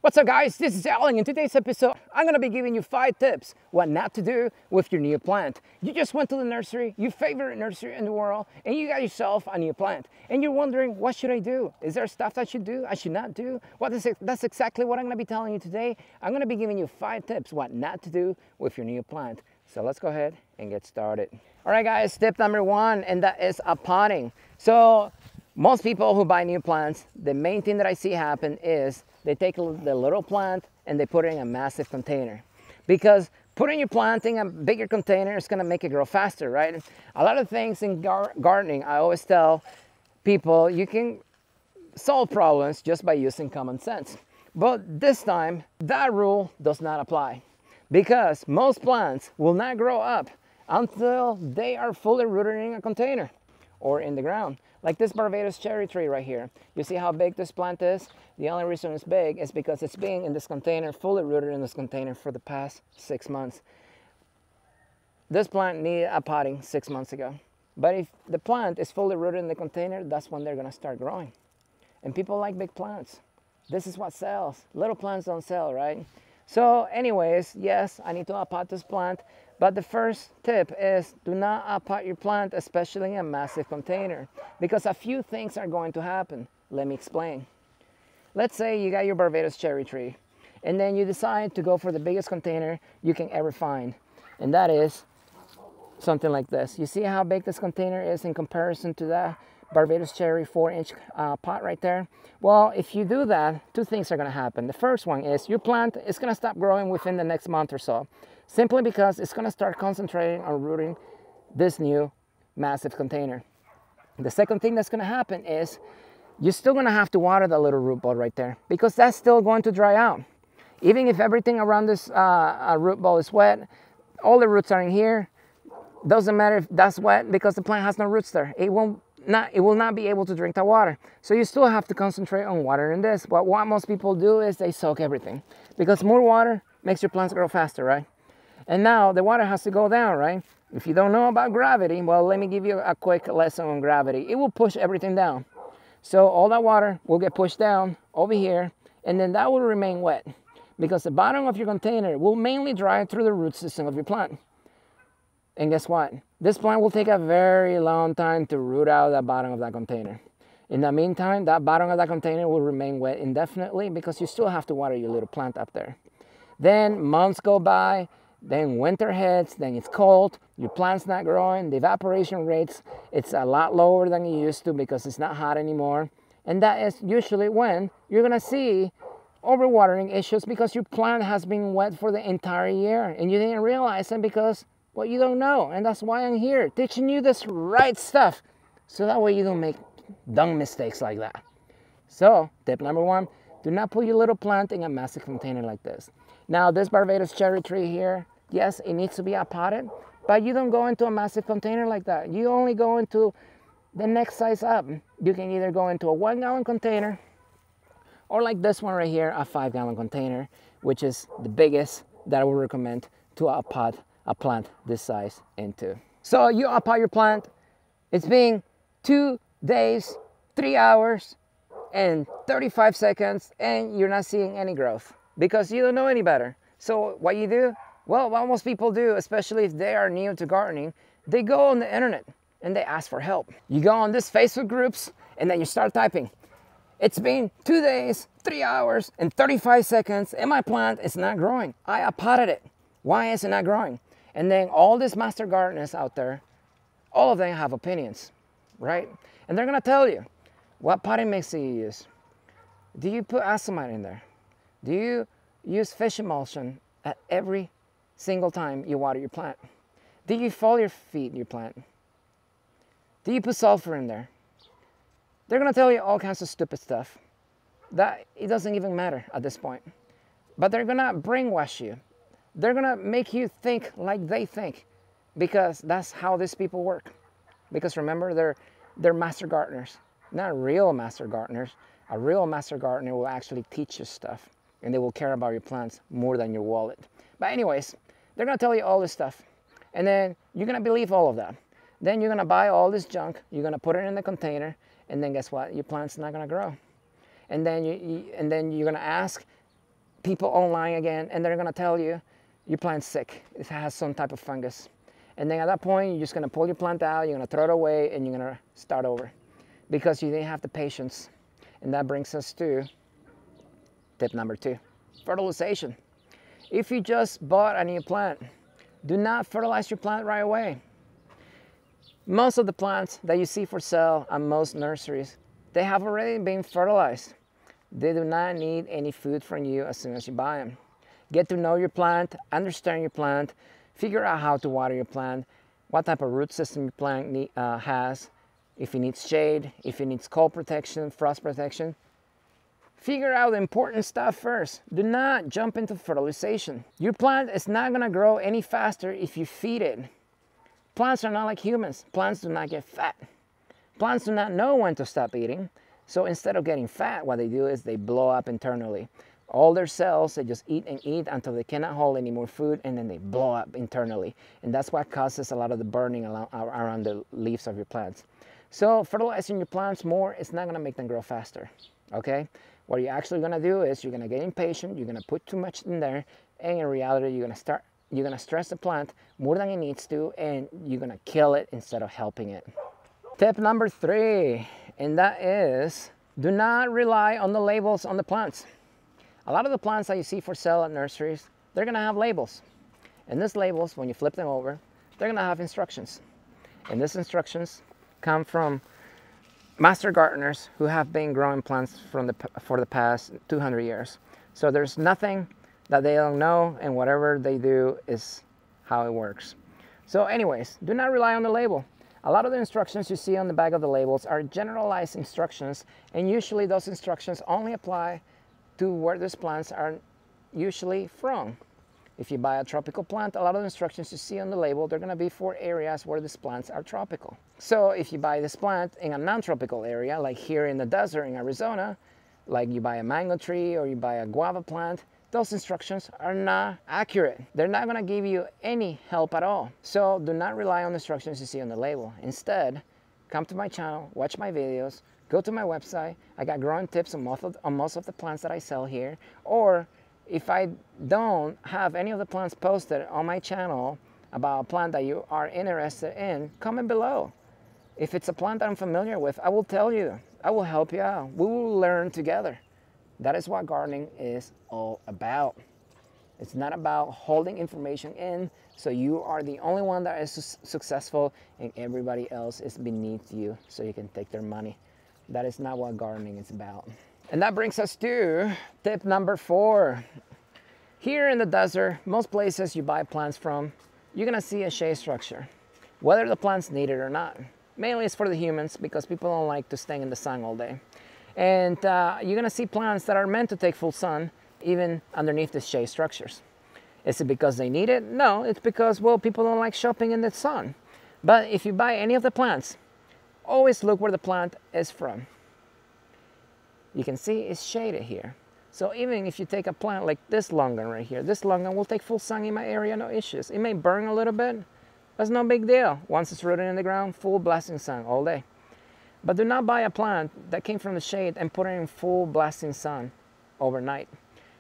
What's up guys, this is Alan. In today's episode, I'm going to be giving you 5 tips what not to do with your new plant. You just went to the nursery, your favorite nursery in the world, and you got yourself a new plant. And you're wondering, what should I do? Is there stuff I should do, I should not do? Well, that's exactly what I'm going to be telling you today. I'm going to be giving you 5 tips what not to do with your new plant. So let's go ahead and get started. All right guys, tip number 1, and that is potting. So most people who buy new plants, the main thing that I see happen is they take the little plant and they put it in a massive container. Because putting your plant in a bigger container is going to make it grow faster, right? A lot of things in gardening, I always tell people you can solve problems just by using common sense. But this time, that rule does not apply. Because most plants will not grow up until they are fully rooted in a container or in the ground. Like this Barbados cherry tree right here. You see how big this plant is? The only reason it's big is because it's been in this container, fully rooted in this container for the past 6 months. This plant needed a potting 6 months ago. But if the plant is fully rooted in the container, that's when they're gonna start growing. And people like big plants. This is what sells. Little plants don't sell, right? So anyways, yes, I need to pot this plant. But the first tip is do not pot your plant, especially in a massive container, because a few things are going to happen. Let me explain. Let's say you got your Barbados cherry tree, and then you decide to go for the biggest container you can ever find, and that is something like this. You see how big this container is in comparison to that Barbados cherry 4-inch pot right there? Well, if you do that, 2 things are going to happen. The first one is your plant is going to stop growing within the next month or so, simply because it's going to start concentrating on rooting this new massive container. The second thing that's going to happen is you're still going to have to water the little root ball right there, because that's still going to dry out. Even if everything around this root ball is wet, all the roots are in here. Doesn't matter if that's wet, because the plant has no roots there. It will not be able to drink the water. So you still have to concentrate on watering this. But what most people do is they soak everything, because more water makes your plants grow faster, right? And now the water has to go down, right? If you don't know about gravity, well, let me give you a quick lesson on gravity. It will push everything down. So all that water will get pushed down over here, and then that will remain wet, because the bottom of your container will mainly dry through the root system of your plant. And guess what? This plant will take a very long time to root out the bottom of that container. In the meantime, that bottom of that container will remain wet indefinitely, because you still have to water your little plant up there. Then months go by, then winter hits, then it's cold, your plant's not growing, the evaporation rates, it's a lot lower than it used to because it's not hot anymore. And that is usually when you're gonna see overwatering issues, because your plant has been wet for the entire year and you didn't realize it because, well, you don't know. And that's why I'm here, teaching you this right stuff, so that way you don't make dumb mistakes like that. So tip number 1, do not put your little plant in a massive container like this. Now this Barbados cherry tree here, yes, it needs to be potted, but you don't go into a massive container like that. You only go into the next size up. You can either go into a 1-gallon container, or like this one right here, a 5-gallon container, which is the biggest that I would recommend to pot a plant this size into. So you pot your plant, it's been 2 days, 3 hours, and 35 seconds, and you're not seeing any growth, because you don't know any better. So what you do? Well, what most people do, especially if they are new to gardening, they go on the internet and they ask for help. You go on these Facebook groups and then you start typing, it's been 2 days, 3 hours, and 35 seconds, and my plant is not growing. I potted it. Why is it not growing? And then all these master gardeners out there, all of them have opinions, right? And they're gonna tell you, what potting mix do you use? Do you put acimite in there? Do you use fish emulsion at every single time you water your plant? Do you foliar feed your plant? Do you put sulfur in there? They're gonna tell you all kinds of stupid stuff that it doesn't even matter at this point. But they're gonna brainwash you. They're gonna make you think like they think, because that's how these people work. Because remember, they're master gardeners, not real master gardeners. A real master gardener will actually teach you stuff, and they will care about your plants more than your wallet. But anyways, they're gonna tell you all this stuff, and then you're gonna believe all of that. Then you're gonna buy all this junk, you're gonna put it in the container, and then guess what? Your plant's not gonna grow. And then you're gonna ask people online again, and they're gonna tell you your plant's sick. It has some type of fungus. And then at that point, you're just gonna pull your plant out, you're gonna throw it away, and you're gonna start over because you didn't have the patience. And that brings us to tip number 2, fertilization. If you just bought a new plant, do not fertilize your plant right away. Most of the plants that you see for sale at most nurseries, they have already been fertilized. They do not need any food from you as soon as you buy them. Get to know your plant, understand your plant, figure out how to water your plant, what type of root system your plant has, if it needs shade, if it needs cold protection, frost protection. Figure out the important stuff first. Do not jump into fertilization. Your plant is not gonna grow any faster if you feed it. Plants are not like humans. Plants do not get fat. Plants do not know when to stop eating. So instead of getting fat, what they do is they blow up internally. All their cells, they just eat and eat until they cannot hold any more food, and then they blow up internally. And that's what causes a lot of the burning around the leaves of your plants. So fertilizing your plants more is not gonna make them grow faster, okay? What you're actually gonna do is you're gonna get impatient, you're gonna put too much in there, and in reality, you're gonna stress the plant more than it needs to, and you're gonna kill it instead of helping it. Tip number 3, and that is, do not rely on the labels on the plants. A lot of the plants that you see for sale at nurseries, they're gonna have labels. And these labels, when you flip them over, they're gonna have instructions. And these instructions come from master gardeners who have been growing plants for the past 200 years. So there's nothing that they don't know, and whatever they do is how it works. So anyways, do not rely on the label. A lot of the instructions you see on the back of the labels are generalized instructions, and usually those instructions only apply to where these plants are usually from. If you buy a tropical plant, a lot of the instructions you see on the label, they're gonna be for areas where these plants are tropical. So if you buy this plant in a non-tropical area, like here in the desert in Arizona, like you buy a mango tree or you buy a guava plant, those instructions are not accurate. They're not gonna give you any help at all. So do not rely on the instructions you see on the label. Instead, come to my channel, watch my videos, go to my website. I got growing tips on most of the plants that I sell here. Or if I don't have any of the plants posted on my channel about a plant that you are interested in, comment below. If it's a plant that I'm familiar with, I will tell you. I will help you out. We will learn together. That is what gardening is all about. It's not about holding information in so you are the only one that is successful and everybody else is beneath you so you can take their money. That is not what gardening is about. And that brings us to tip number 4. Here in the desert, most places you buy plants from, you're gonna see a shade structure, whether the plants need it or not. Mainly it's for the humans because people don't like to stay in the sun all day. And you're gonna see plants that are meant to take full sun even underneath the shade structures. Is it because they need it? No, it's because, well, people don't like shopping in the sun. But if you buy any of the plants, always look where the plant is from. You can see it's shaded here. So even if you take a plant like this longan right here, this longan will take full sun in my area, no issues. It may burn a little bit, that's no big deal. Once it's rooted in the ground, full blasting sun all day. But do not buy a plant that came from the shade and put it in full blasting sun overnight.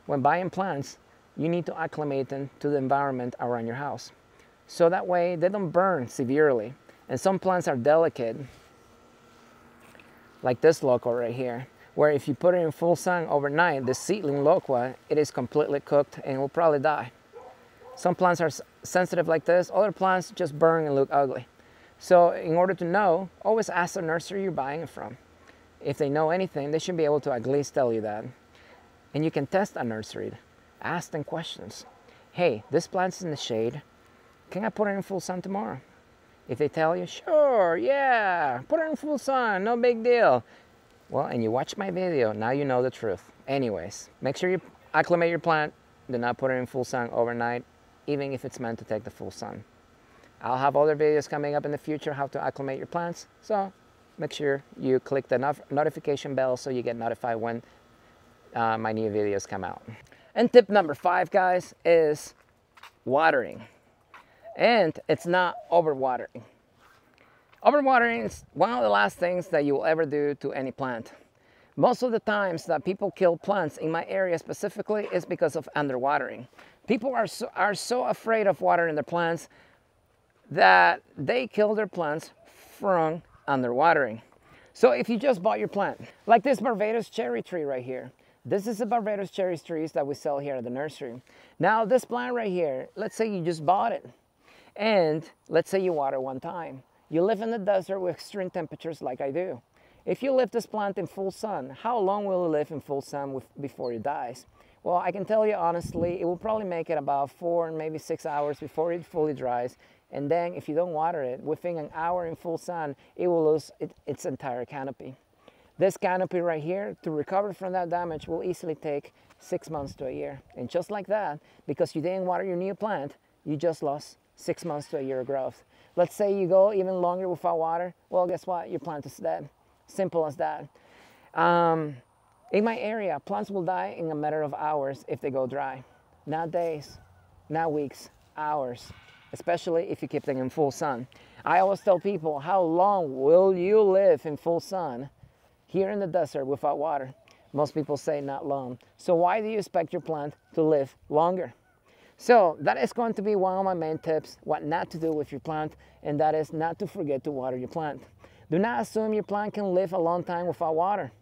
When buying plants, you need to acclimate them to the environment around your house. So that way they don't burn severely. And some plants are delicate, like this loco right here, where if you put it in full sun overnight, the seedling loqua, it is completely cooked and will probably die. Some plants are sensitive like this, other plants just burn and look ugly. So in order to know, always ask the nursery you're buying it from. If they know anything, they should be able to at least tell you that. And you can test a nursery. Ask them questions. Hey, this plant's in the shade. Can I put it in full sun tomorrow? If they tell you, sure, yeah, put it in full sun, no big deal. Well, and you watch my video, now you know the truth. Anyways, make sure you acclimate your plant. Do not put it in full sun overnight, even if it's meant to take the full sun. I'll have other videos coming up in the future, how to acclimate your plants. So make sure you click the notification bell so you get notified when my new videos come out. And tip number 5, guys, is watering. And it's not overwatering. Overwatering is one of the last things that you will ever do to any plant. Most of the times that people kill plants in my area specifically is because of underwatering. People are so afraid of watering their plants that they kill their plants from underwatering. So if you just bought your plant, like this Barbados cherry tree right here, this is a Barbados cherry trees that we sell here at the nursery. Now this plant right here, let's say you just bought it, and let's say you water one time. You live in the desert with extreme temperatures like I do. If you leave this plant in full sun, how long will it live in full sun before it dies? Well, I can tell you honestly, it will probably make it about 4, maybe 6 hours before it fully dries. And then if you don't water it, within an hour in full sun, it will lose its entire canopy. This canopy right here, to recover from that damage, will easily take 6 months to a year. And just like that, because you didn't water your new plant, you just lost 6 months to a year of growth. Let's say you go even longer without water, well, guess what? Your plant is dead. Simple as that. In my area, plants will die in a matter of hours if they go dry. Not days, not weeks, hours, especially if you keep them in full sun. I always tell people, how long will you live in full sun here in the desert without water? Most people say not long. So why do you expect your plant to live longer? So that is going to be one of my main tips, what not to do with your plant, and that is not to forget to water your plant. Do not assume your plant can live a long time without water.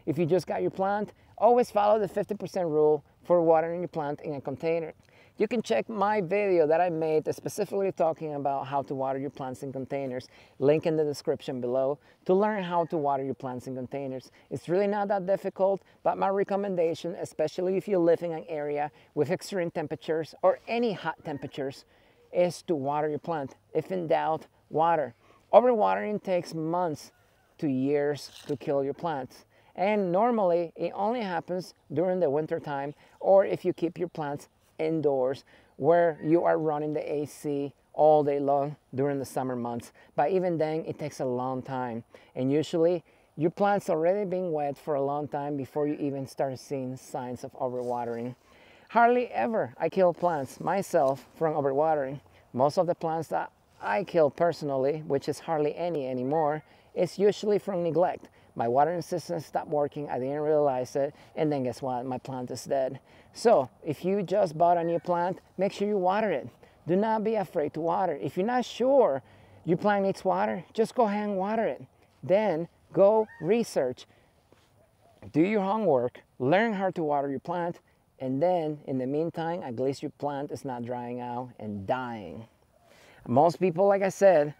If you just got your plant, always follow the 50% rule for watering your plant in a container. You can check my video that I made specifically talking about how to water your plants in containers. Link in the description below to learn how to water your plants in containers. It's really not that difficult, but my recommendation, especially if you live in an area with extreme temperatures or any hot temperatures, is to water your plant. If in doubt, water. Overwatering takes months to years to kill your plants. And normally it only happens during the winter time, or if you keep your plants indoors where you are running the AC all day long during the summer months. But even then, it takes a long time. And usually your plant's already been wet for a long time before you even start seeing signs of overwatering. Hardly ever I kill plants myself from overwatering. Most of the plants that I kill personally, which is hardly any anymore, is usually from neglect. My watering system stopped working, I didn't realize it, and then guess what? My plant is dead. So if you just bought a new plant, make sure you water it. Do not be afraid to water. If you're not sure your plant needs water, just go ahead and water it. Then go research, do your homework, learn how to water your plant, and then in the meantime, at least your plant is not drying out and dying. Most people, like I said,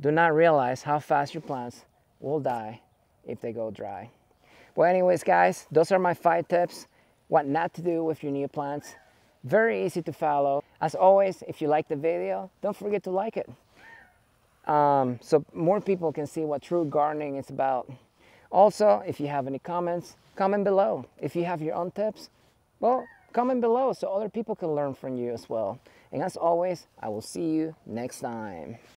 do not realize how fast your plants will die if they go dry. Well, anyways, guys, those are my 5 tips, what not to do with your new plants. Very easy to follow. As always, if you like the video, don't forget to like it. So more people can see what true gardening is about. Also, if you have any comments, comment below. If you have your own tips, well, comment below so other people can learn from you as well. And as always, I will see you next time.